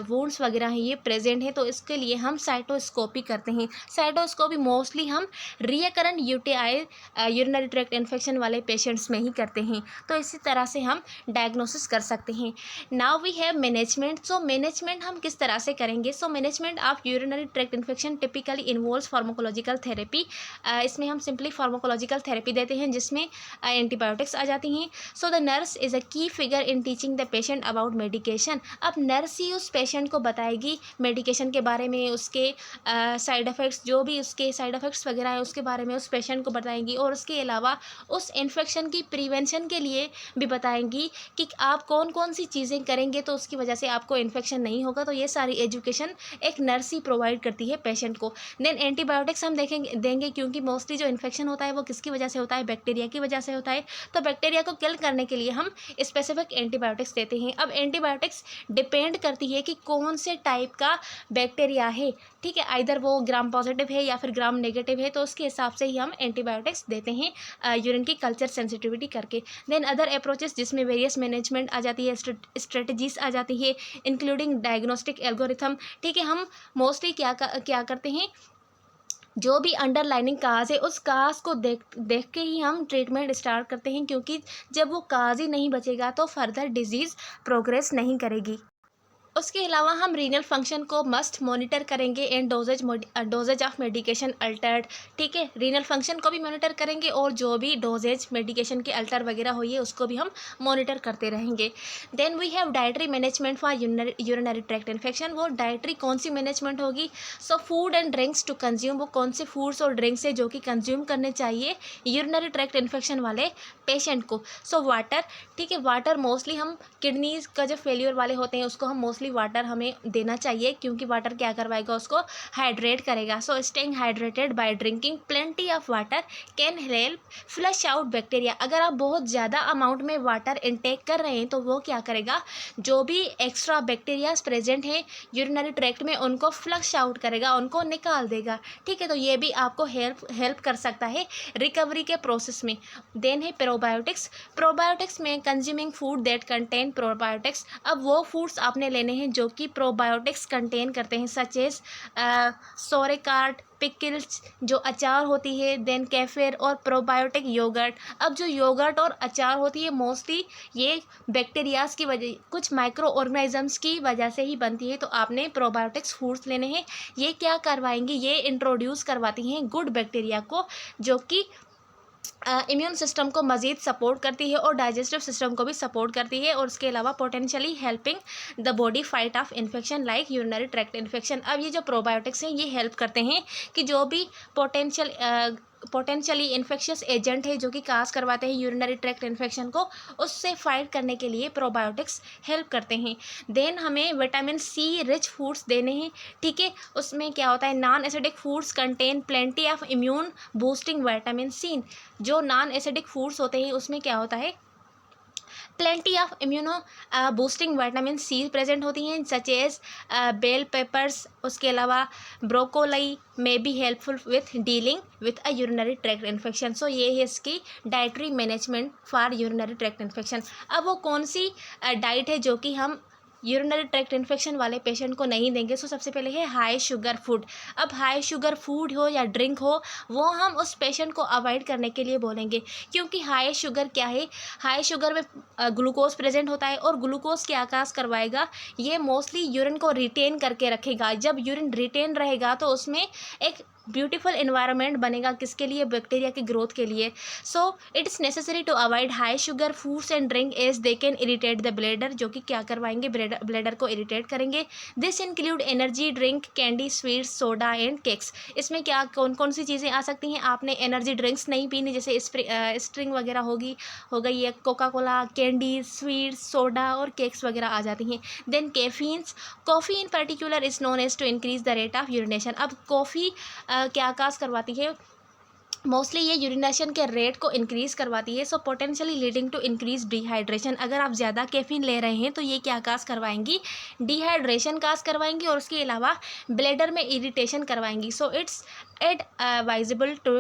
वुंड्स वगैरह हैं ये प्रेजेंट है, तो इसके लिए हम साइटोस्कोपी करते हैं। साइटोस्कोपी मोस्टली हम रीअकरेंट UTI यूरिनरी ट्रैक्ट इन्फेक्शन वाले पेशेंट्स में ही करते हैं। तो इसी तरह से हम डायग्नोसिस कर सकते हैं। Now we have management. So management हम किस तरह से करेंगे। So management of urinary tract infection typically involves pharmacological therapy. इसमें हम सिंपली फार्माकोलॉजिकल थेरेपी देते हैं, जिसमें एंटीबायोटिक्स आ जाती हैं। So the nurse is a key figure in teaching the patient about medication. अब नर्स ही उस पेशेंट को बताएगी मेडिकेशन के बारे में, उसके साइड इफ़ेक्ट्स, जो भी उसके साइड इफ़ेक्ट्स वगैरह है उसके बारे में उस पेशेंट को बताएंगी, और उसके अलावा उस इन्फेक्शन की प्रिवेंशन के लिए भी बताएंगी कि आप कौन कौन सी चीज़ें करेंगे तो उसकी वजह से आपको इन्फेक्शन नहीं होगा। तो ये सारी एजुकेशन एक नर्स ही प्रोवाइड करती है पेशेंट को। देन एंटीबायोटिक्स हम देंगे, क्योंकि मोस्टली जो इन्फेक्शन होता है वो किसकी वजह से होता है, बैक्टीरिया की वजह से होता है। तो बैक्टीरिया को किल करने के लिए हम स्पेसिफिक एंटीबायोटिक्स देते हैं। अब एंटीबायोटिक्स डिपेंड करती है कि कौन से टाइप का बैक्टीरिया है, ठीक है, आइदर वो ग्राम पॉजिटिव है या फिर ग्राम नेगेटिव है, तो उसके हिसाब से ही हम एंटीबायोटिक्स देते हैं यूरिन की कल्चर सेंसिटिविटी करके। देन अदर अप्रोचेस जिसमें वेरियस मैनेजमेंट आ जाती है, स्ट्रेटजीज आ जाती है, इंक्लूडिंग डायग्नोस्टिक एल्गोरिथम, ठीक है। हम मोस्टली क्या करते हैं, जो भी अंडरलाइनिंग काज है उस काज को देख के ही हम ट्रीटमेंट स्टार्ट करते हैं, क्योंकि जब वो काज ही नहीं बचेगा तो फर्दर डिजीज़ प्रोग्रेस नहीं करेगी। उसके अलावा हम रीनल फंक्शन को मस्ट मॉनिटर करेंगे and dosages of medication altered, ठीक है। रीनल फंक्शन को भी मॉनिटर करेंगे और जो भी डोजेज मेडिकेशन के अल्टर वगैरह हुई है उसको भी हम मॉनिटर करते रहेंगे। Then we have dietary management for urinary tract infection. वो डाइटरी कौन सी मैनेजमेंट होगी? So food and drinks to consume, वो कौन से फूड्स और ड्रिंक्स है जो कि कंज्यूम करने चाहिए यूरिनरी ट्रैक्ट इन्फेक्शन वाले पेशेंट को। सो वाटर, ठीक है, वाटर मोस्टली हम किडनीज का जो फेलियर वाले होते हैं उसको हम मोस्टली वाटर हमें देना चाहिए, क्योंकि वाटर क्या करवाएगा, उसको हाइड्रेट करेगा। So staying hydrated by drinking plenty of water can help flush out bacteria. अगर आप बहुत ज़्यादा अमाउंट में वाटर इनटेक कर रहे हैं तो वो क्या करेगा, जो भी एक्स्ट्रा बैक्टीरियाज प्रेजेंट हैं यूरिनरी ट्रैक्ट में उनको फ्लश आउट करेगा, उनको निकाल देगा, ठीक है। तो ये भी आपको हेल्प कर सकता है रिकवरी के प्रोसेस में। देन है प्रोबायोटिक्स। प्रोबायोटिक्स में consuming food that contain probiotics. अब वो फूड्स आपने लेने हैं जो कि प्रोबायोटिक्स कंटेन करते हैं, सच एज सोरेकार्ट, पिकल्स जो अचार होती है, देन कैफेर और प्रोबायोटिक योगर्ट। अब जो योगर्ट और अचार होती है मोस्टली ये बैक्टीरियाज की वजह, कुछ माइक्रो ऑर्गेनिजम्स की वजह से ही बनती है, तो आपने प्रोबायोटिक्स फूड्स लेने हैं। ये क्या करवाएंगे, ये इंट्रोड्यूस करवाती हैं गुड बैक्टीरिया को, जो कि इम्यून सिस्टम को मज़ीद सपोर्ट करती है और डाइजेस्टिव सिस्टम को भी सपोर्ट करती है, और उसके अलावा potentially helping the body fight of infection like urinary tract infection. अब ये जो प्रोबायोटिक्स हैं ये हेल्प करते हैं कि जो भी पोटेंशियली इन्फेक्शियस एजेंट है जो कि काज करवाते हैं यूरिनरी ट्रैक्ट इन्फेक्शन को, उससे फाइट करने के लिए प्रोबायोटिक्स हेल्प करते हैं। देन हमें विटामिन सी रिच फूड्स देने हैं, ठीक है। उसमें क्या होता है, non acidic foods contain plenty of immune boosting vitamin C. जो नॉन एसिडिक फूड्स होते हैं उसमें क्या होता है, plenty of immuno boosting vitamin C present होती हैं, सच एज बेल पेपर्स। उसके अलावा broccoli may be helpful with dealing with a urinary tract infection. So ये है इसकी dietary management for urinary tract infection. अब वो कौन सी डाइट है जो कि हम यूरिनरी ट्रैक्ट इन्फेक्शन वाले पेशेंट को नहीं देंगे? सो सबसे पहले है हाई शुगर फूड। अब हाई शुगर फूड हो या ड्रिंक हो, वो हम उस पेशेंट को अवॉइड करने के लिए बोलेंगे, क्योंकि हाई शुगर क्या है, हाई शुगर में ग्लूकोज प्रेजेंट होता है, और ग्लूकोज क्या आकाश करवाएगा, ये मोस्टली यूरिन को रिटेन करके रखेगा। जब यूरिन रिटेन रहेगा तो उसमें एक ब्यूटीफुल इन्वायरमेंट बनेगा, किसके लिए, बैक्टीरिया की ग्रोथ के लिए। So it is necessary to avoid high sugar foods and drink as they can irritate the bladder, जो कि क्या करवाएंगे, ब्लैडर को इरिटेट करेंगे। This include energy drink, candy, sweets, soda and cakes. इसमें क्या कौन कौन सी चीज़ें आ सकती हैं, आपने एनर्जी ड्रिंक्स नहीं पीनी, जैसे स्ट्रिंग वगैरह हो गई है, Coca Cola, candy, sweets, soda और केक्स वगैरह आ जाती हैं। Then caffeines, coffee in particular is known as to increase the rate of urination. अब कॉफ़ी क्या काज करवाती है, मोस्टली ये यूरिनेशन के रेट को इंक्रीज़ करवाती है। So potentially leading to increase dehydration. अगर आप ज़्यादा कैफीन ले रहे हैं तो ये क्या काज करवाएंगी, डिहाइड्रेशन काज करवाएंगी, और उसके अलावा ब्लैडर में इरिटेशन करवाएंगी। So it's advisable to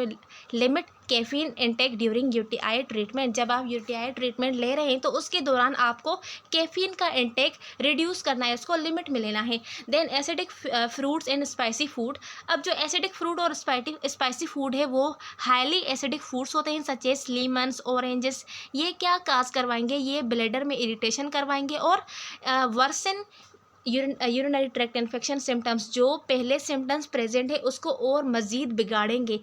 limit caffeine intake during UTI treatment. जब आप यूटीआई ट्रीटमेंट ले रहे हैं तो उसके दौरान आपको कैफीन का इंटेक रिड्यूस करना है, उसको लिमिट में लेना है। Then acidic fruits and spicy food. अब जो एसिडिक फ्रूट और स्पाइसी फूड है वो हाईली एसिडिक फूड्स होते हैं, सच एज लीमन्स, ऑरेंजेस। ये क्या काज करवाएंगे, ये ब्लैडर में इरिटेशन करवाएंगे और worsen urinary tract infection symptoms, जो पहले सिम्टम्स प्रेजेंट है उसको और मज़ीद बिगाड़ेंगे,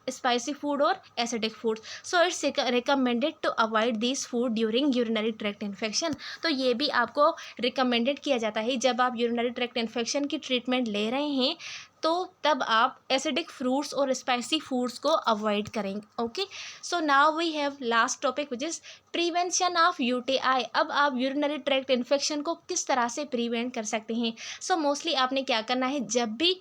स्पाइसी फूड और acidic food. So it's recommended to avoid this food during urinary tract infection. तो ये भी आपको रिकमेंडेड किया जाता है जब आप यूरिनरी ट्रैक्ट इन्फेक्शन की ट्रीटमेंट ले रहे हैं, तो तब आप एसिडिक फ्रूट्स और स्पाइसी फूड्स को अवॉइड करेंगे। Okay, so now we have last topic which is prevention of UTI. अब आप यूरिनरी ट्रैक्ट इन्फेक्शन को किस तरह से प्रिवेंट कर सकते हैं। सो मोस्टली आपने क्या करना है, जब भी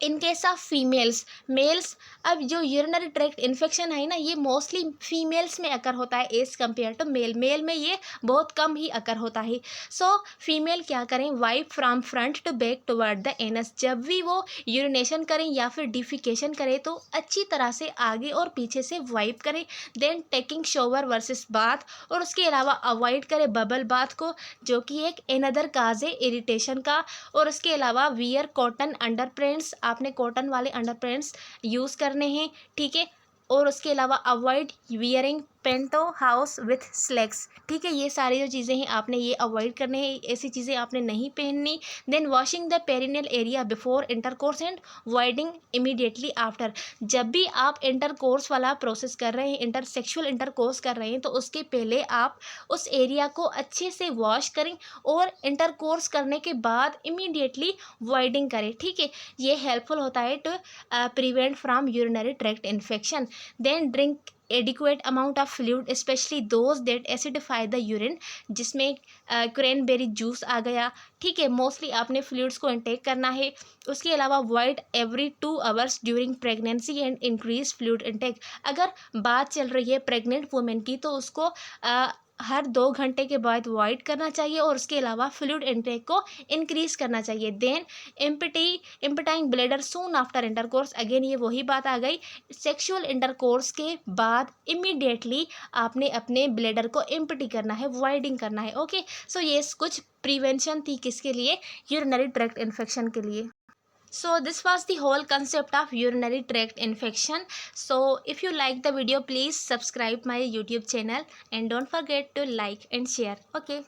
in case of females, males, अब जो यूरिनरी ट्रैक्ट इन्फेक्शन है ना, ये मोस्टली फीमेल्स में अकर होता है as compare to male. Male में ये बहुत कम ही अकर होता है। सो फीमेल क्या करें, wipe from front to back toward the anus. जब भी वो यूरिनेशन करें या फिर डिफिकेशन करें तो अच्छी तरह से आगे और पीछे से वाइप करें। Then taking shower versus bath, और उसके अलावा अवॉइड करें बबल बाथ को, जो कि एक अनदर काज है इरिटेशन का। और उसके अलावा वियर कॉटन अंडरपेंट्स, आपने कॉटन वाले अंडरपेंट्स यूज़ करने हैं, ठीक है। और उसके अलावा avoid wearing pantyhose with slacks, ठीक है। ये सारी जो चीज़ें हैं आपने ये अवॉइड करने हैं, ऐसी चीज़ें आपने नहीं पहननी। Then washing the perineal area before intercourse and voiding immediately after. जब भी आप इंटरकोर्स वाला प्रोसेस कर रहे हैं, इंटरसेक्सुअल इंटरकोर्स कर रहे हैं, तो उसके पहले आप उस एरिया को अच्छे से वॉश करें और इंटरकोर्स करने के बाद इमीडिएटली वॉइडिंग करें, ठीक है। ये हेल्पफुल होता है to prevent from urinary tract infection. Then drink adequate amount of fluid, especially those that acidify the urine, जिसमें क्रैनबेरी जूस आ गया, ठीक है। मोस्टली आपने फ्लूइड्स को इंटेक करना है। उसके अलावा void every 2 hours during pregnancy and increase fluid intake. अगर बात चल रही है प्रेग्नेंट वुमेन की, तो उसको हर 2 घंटे के बाद वॉइड करना चाहिए और उसके अलावा फ्लूइड इंटेक को इंक्रीज करना चाहिए। Then emptying bladder soon after intercourse, again ये वही बात आ गई, सेक्सुअल इंटरकोर्स के बाद इमीडिएटली आपने अपने ब्लैडर को एम्प्टी करना है, वॉइडिंग करना है, ओके। सो ये कुछ प्रिवेंशन थी किसके लिए, यूरिनरी ट्रैक्ट इन्फेक्शन के लिए। So this was the whole concept of urinary tract infection. So if you like the video, please subscribe my YouTube channel and don't forget to like and share, okay.